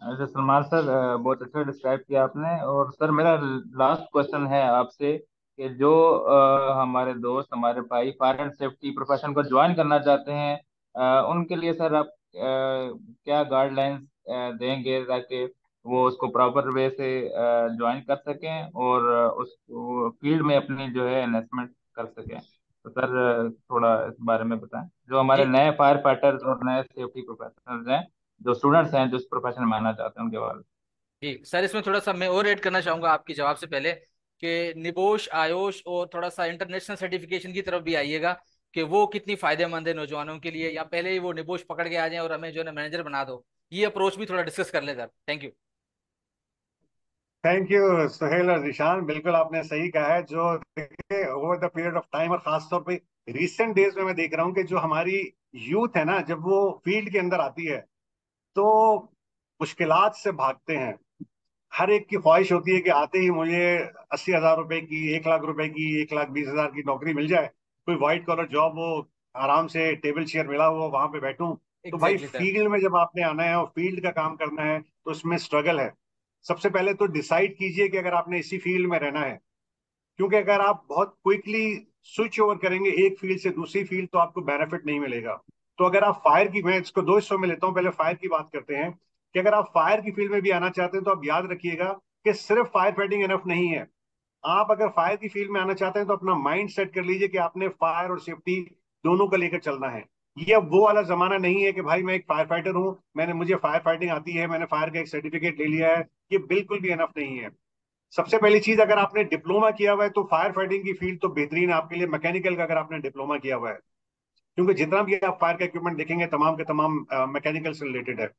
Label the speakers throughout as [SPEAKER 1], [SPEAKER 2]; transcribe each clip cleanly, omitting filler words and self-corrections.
[SPEAKER 1] अच्छा सलमान सर, बहुत अच्छा डिस्क्राइब किया आपने। और सर मेरा लास्ट क्वेश्चन है आपसे कि जो हमारे दोस्त, हमारे भाई फायर एंड सेफ्टी प्रोफेशन को ज्वाइन करना चाहते हैं, उनके लिए सर आप क्या गाइडलाइंस देंगे ताकि वो उसको प्रॉपर वे से ज्वाइन कर सकें और उस फील्ड में अपनी जो है इन्वेस्टमेंट कर सकें। तो सर थोड़ा इस बारे में बताएं, जो हमारे
[SPEAKER 2] जी
[SPEAKER 1] नए फायर फाइटर्स और नए सेफ्टी प्रोफेशनल्स हैं, जो स्टूडेंट्स हैं जो इस प्रोफेशन में आना चाहते हैं, उनके बारे में।
[SPEAKER 2] जी सर, इसमें थोड़ा सा मैं और ऐड करना चाहूंगा आपके जवाब से पहले कि निबोश, आयोश और थोड़ा सा इंटरनेशनल सर्टिफिकेशन की तरफ भी आइएगा कि वो कितनी फायदेमंद है नौजवानों के लिए, या पहले ही वो निबोश पकड़ के आ जाए और हमें जो है ना मैनेजर बना दो। ये अप्रोच भी थोड़ा डिस्कस कर ले sir. Thank you.
[SPEAKER 3] Thank you Suhail और निशान, बिल्कुल आपने सही कहा है। जो देखिए over the period of time और खासतौर पे रिसेंट डेज में मैं देख रहा हूँ कि जो हमारी यूथ है ना, जब वो फील्ड के अंदर आती है तो मुश्किलात से भागते हैं। हर एक की ख्वाहिश होती है कि आते ही मुझे 80,000 रुपए की, 1 लाख रुपए की, 1,20,000 की नौकरी मिल जाए, कोई व्हाइट कॉलर जॉब हो, आराम से टेबल चेयर मिला हो, वहां पे बैठूं। तो भाई
[SPEAKER 2] एग्जैक्टली सर।
[SPEAKER 3] फील्ड में जब आपने आना है और फील्ड का काम करना है तो उसमें स्ट्रगल है। सबसे पहले तो डिसाइड कीजिए कि अगर आपने इसी फील्ड में रहना है, क्योंकि अगर आप बहुत क्विकली स्विच ओवर करेंगे एक फील्ड से दूसरी फील्ड तो आपको बेनिफिट नहीं मिलेगा। तो अगर आप फायर की, मैं इसको दो हिस्सों में लेता हूँ, पहले फायर की बात करते हैं कि अगर आप फायर की फील्ड में भी आना चाहते हैं तो आप याद रखिएगा कि सिर्फ फायर फाइटिंग इनफ नहीं है। आप अगर फायर की फील्ड में आना चाहते हैं तो अपना माइंड सेट कर लीजिए कि आपने फायर और सेफ्टी दोनों को लेकर चलना है। ये अब वो वाला जमाना नहीं है कि भाई मैं एक फायर फाइटर हूं, मुझे फायर फाइटिंग आती है, मैंने फायर का एक सर्टिफिकेट ले लिया है। ये बिल्कुल भी इनफ नहीं है। सबसे पहली चीज, अगर आपने डिप्लोमा किया हुआ है तो फायर फाइटिंग की फील्ड तो बेहतरीन है आपके लिए। मैकेनिकल का अगर आपने डिप्लोमा किया हुआ है, क्योंकि जितना भी आप फायर का इक्विपमेंट देखेंगे तमाम के तमाम मैकेनिकल से रिलेटेड है।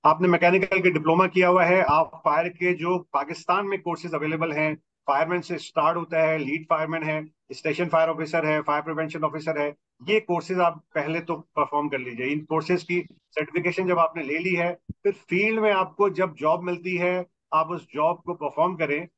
[SPEAKER 3] आपने मैकेनिकल के डिप्लोमा किया हुआ है, आप फायर के जो पाकिस्तान में कोर्सेज अवेलेबल हैं, फायरमैन से स्टार्ट होता है, लीड फायरमैन है, स्टेशन फायर ऑफिसर है, फायर प्रिवेंशन ऑफिसर है। ये कोर्सेज आप पहले तो परफॉर्म कर लीजिए। इन कोर्सेज की सर्टिफिकेशन जब आपने ले ली है, फिर फील्ड में आपको जब जॉब मिलती है, आप उस जॉब को परफॉर्म करें।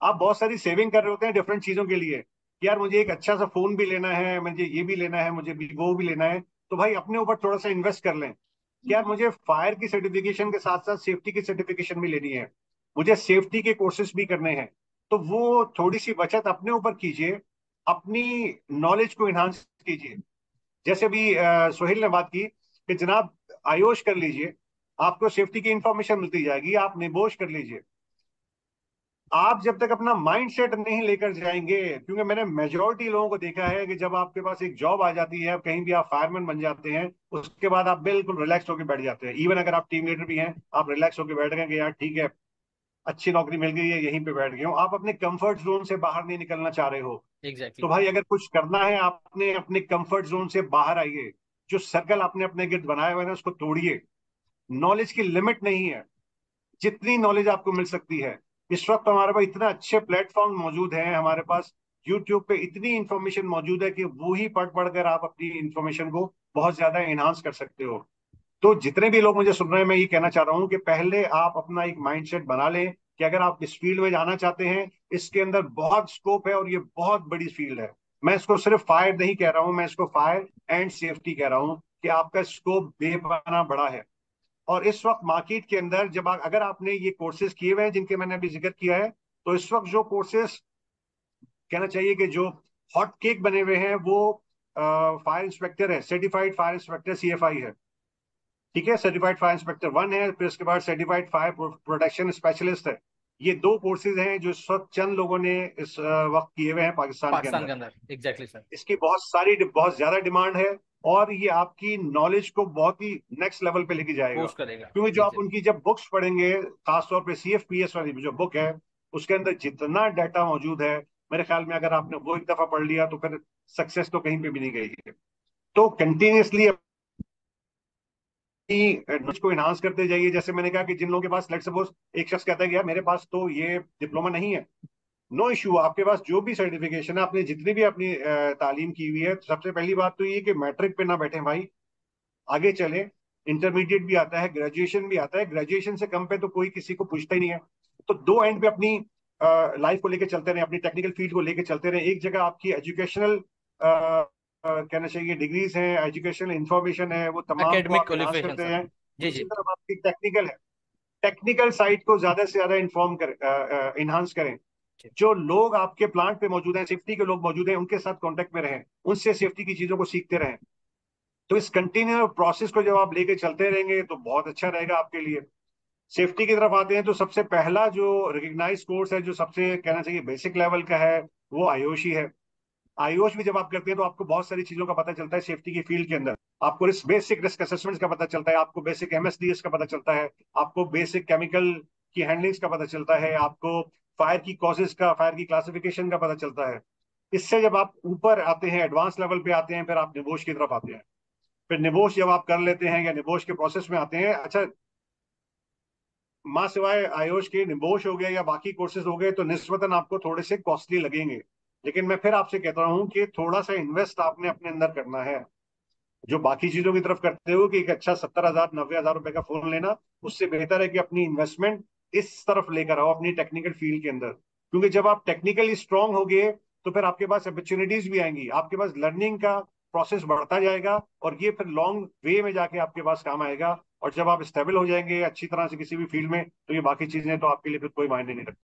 [SPEAKER 3] आप बहुत सारी सेविंग कर रहे होते हैं डिफरेंट चीजों के लिए कि यार मुझे एक अच्छा सा फोन भी लेना है, मुझे ये भी लेना है, मुझे भी वो भी लेना है। तो भाई अपने ऊपर थोड़ा सा इन्वेस्ट कर लें कि यार मुझे फायर की सर्टिफिकेशन के साथ साथ सेफ्टी की सर्टिफिकेशन भी लेनी है, मुझे सेफ्टी के कोर्सेज भी करने हैं। तो वो थोड़ी सी बचत अपने ऊपर कीजिए, अपनी नॉलेज को इन्हांस कीजिए। जैसे भी सोहेल ने बात की कि जनाब आयोश कर लीजिए, आपको सेफ्टी की इंफॉर्मेशन मिलती जाएगी। आप निबोश कर लीजिए। आप जब तक अपना माइंड सेट नहीं लेकर जाएंगे, क्योंकि मैंने मेजोरिटी लोगों को देखा है कि जब आपके पास एक जॉब आ जाती है, कहीं भी आप फायरमैन बन जाते हैं, उसके बाद आप बिल्कुल रिलैक्स होकर बैठ जाते हैं। इवन अगर आप टीम लीडर भी हैं, आप रिलैक्स होकर बैठ गए कि यार ठीक है, अच्छी नौकरी मिल गई है, यहीं पे बैठ गए हो। आप अपने कंफर्ट जोन से बाहर नहीं निकलना चाह रहे हो।
[SPEAKER 2] एग्जैक्टली।
[SPEAKER 3] तो भाई अगर कुछ करना है, आपने अपने कंफर्ट जोन से बाहर आइए। जो सर्कल आपने अपने गिर्द बनाया हुआ है ना, उसको तोड़िए। नॉलेज की लिमिट नहीं है, जितनी नॉलेज आपको मिल सकती है। इस वक्त हमारे पास इतने अच्छे प्लेटफॉर्म मौजूद हैं, हमारे पास यूट्यूब पे इतनी इंफॉर्मेशन मौजूद है कि वो ही पढ़ पढ़ कर आप अपनी इंफॉर्मेशन को बहुत ज्यादा एनहांस कर सकते हो। तो जितने भी लोग मुझे सुन रहे हैं, मैं ये कहना चाह रहा हूँ कि पहले आप अपना एक माइंडसेट बना लें कि अगर आप इस फील्ड में जाना चाहते हैं, इसके अंदर बहुत स्कोप है और ये बहुत बड़ी फील्ड है। मैं इसको सिर्फ फायर नहीं कह रहा हूँ, मैं इसको फायर एंड सेफ्टी कह रहा हूँ कि आपका स्कोप बेपना बड़ा है। और इस वक्त मार्केट के अंदर जब अगर आपने ये कोर्सेज किए हुए हैं जिनके मैंने अभी जिक्र किया है, तो इस वक्त जो कोर्सेज कहना चाहिए कि जो हॉट केक बने हुए हैं वो फायर इंस्पेक्टर है, सर्टिफाइड फायर इंस्पेक्टर CFI है। ठीक है, सर्टिफाइड फायर इंस्पेक्टर 1 है, फिर उसके बाद सर्टिफाइड फायर प्रोटेक्शन स्पेशलिस्ट है। ये दो कोर्सेज हैं जो इस वक्त चंद लोगों ने इस वक्त किए हुए हैं पाकिस्तान के
[SPEAKER 2] पाकिस्तान
[SPEAKER 3] अंदर।
[SPEAKER 2] के अंदर एग्जैक्टली सर।
[SPEAKER 3] इसकी बहुत ज्यादा डिमांड है और ये आपकी नॉलेज को बहुत ही नेक्स्ट लेवल पे लेके जाएगा।
[SPEAKER 2] बूस्ट करेगा।
[SPEAKER 3] क्योंकि जो
[SPEAKER 2] जी
[SPEAKER 3] आप
[SPEAKER 2] सर।
[SPEAKER 3] उनकी जब बुक्स पढ़ेंगे, खासतौर पे CFPS वाली जो बुक है, उसके अंदर जितना डाटा मौजूद है, मेरे ख्याल में अगर आपने वो एक दफा पढ़ लिया तो फिर सक्सेस तो कहीं पे भी नहीं गई है। तो कंटिन्यूसली नॉलेज को इन्हांस करते जाइए। जैसे मैंने कहा कि जिन लोगों के पास, लेट सपोज एक शख्स कहता है कि यार मेरे पास तो ये डिप्लोमा नहीं है, नो इशू। आपके पास जो भी सर्टिफिकेशन है, आपने जितनी भी अपनी तालीम की हुई है, तो सबसे पहली बात तो ये कि मैट्रिक पे ना बैठे भाई, आगे चले। इंटरमीडिएट भी आता है, ग्रेजुएशन भी आता है, ग्रेजुएशन से कम पे तो कोई किसी को पूछता ही नहीं है। तो दो एंड पे अपनी लाइफ को लेकर चलते रहे, अपनी टेक्निकल फील्ड को लेकर चलते रहे। एक जगह आपकी एजुकेशनल कहना चाहिए डिग्रीज हैं, एजुकेशनल इंफॉर्मेशन है, वो तमाम को
[SPEAKER 2] एकेडमिक
[SPEAKER 3] आप इनहांस
[SPEAKER 2] क्वालिफिकेशन
[SPEAKER 3] करते
[SPEAKER 2] सर।
[SPEAKER 3] हैं।
[SPEAKER 2] जी
[SPEAKER 3] दूसरी
[SPEAKER 2] जी।
[SPEAKER 3] तरफ आपकी टेक्निकल है, टेक्निकल साइड को ज्यादा से ज्यादा इन्फॉर्म कर, इन्हांस करें। जो लोग आपके प्लांट पे मौजूद हैं, सेफ्टी के लोग मौजूद हैं, उनके साथ कांटेक्ट में रहें, उनसे सेफ्टी की चीजों को सीखते रहें। तो इस कंटिन्यू प्रोसेस को जब आप लेके चलते रहेंगे तो बहुत अच्छा रहेगा आपके लिए। सेफ्टी की तरफ आते हैं तो सबसे पहला जो रिकग्नाइज कोर्स है, जो सबसे कहना चाहिए बेसिक लेवल का है, वो आयुषी है। आयुष भी जब आप करते हैं तो आपको बहुत सारी चीजों का पता चलता है सेफ्टी की फील्ड के अंदर। आपको बेसिक रिस्क असेसमेंट का पता चलता है, आपको बेसिक एमएसडीएस का पता चलता है, आपको बेसिक केमिकल की हैंडलिंग्स का पता चलता है, आपको फायर की कॉजेज का, फायर की क्लासिफिकेशन का पता चलता है। इससे जब आप ऊपर आते हैं, एडवांस लेवल पे आते हैं, फिर आप निबोश की तरफ आते हैं। फिर निबोश जब आप कर लेते हैं या निबोश के प्रोसेस में आते हैं, अच्छा, माँ सिवाय आयुष के निबोश हो गए या बाकी कोर्सेज हो गए तो निस्बतन आपको थोड़े से कॉस्टली लगेंगे। लेकिन मैं फिर आपसे कहता हूँ कि थोड़ा सा इन्वेस्ट आपने अपने अंदर करना है। जो बाकी चीजों की तरफ करते हो कि एक अच्छा 70,000 90,000 रुपए का फोन लेना, उससे बेहतर है कि अपनी इन्वेस्टमेंट इस तरफ लेकर आओ, अपनी टेक्निकल फील्ड के अंदर। क्योंकि जब आप टेक्निकली स्ट्रांग होगे तो फिर आपके पास अपॉर्चुनिटीज भी आएंगी, आपके पास लर्निंग का प्रोसेस बढ़ता जाएगा, और ये फिर लॉन्ग वे में जाके आपके पास काम आएगा। और जब आप स्टेबल हो जाएंगे अच्छी तरह से किसी भी फील्ड में, तो ये बाकी चीजें तो आपके लिए फिर कोई मायने नहीं रखती।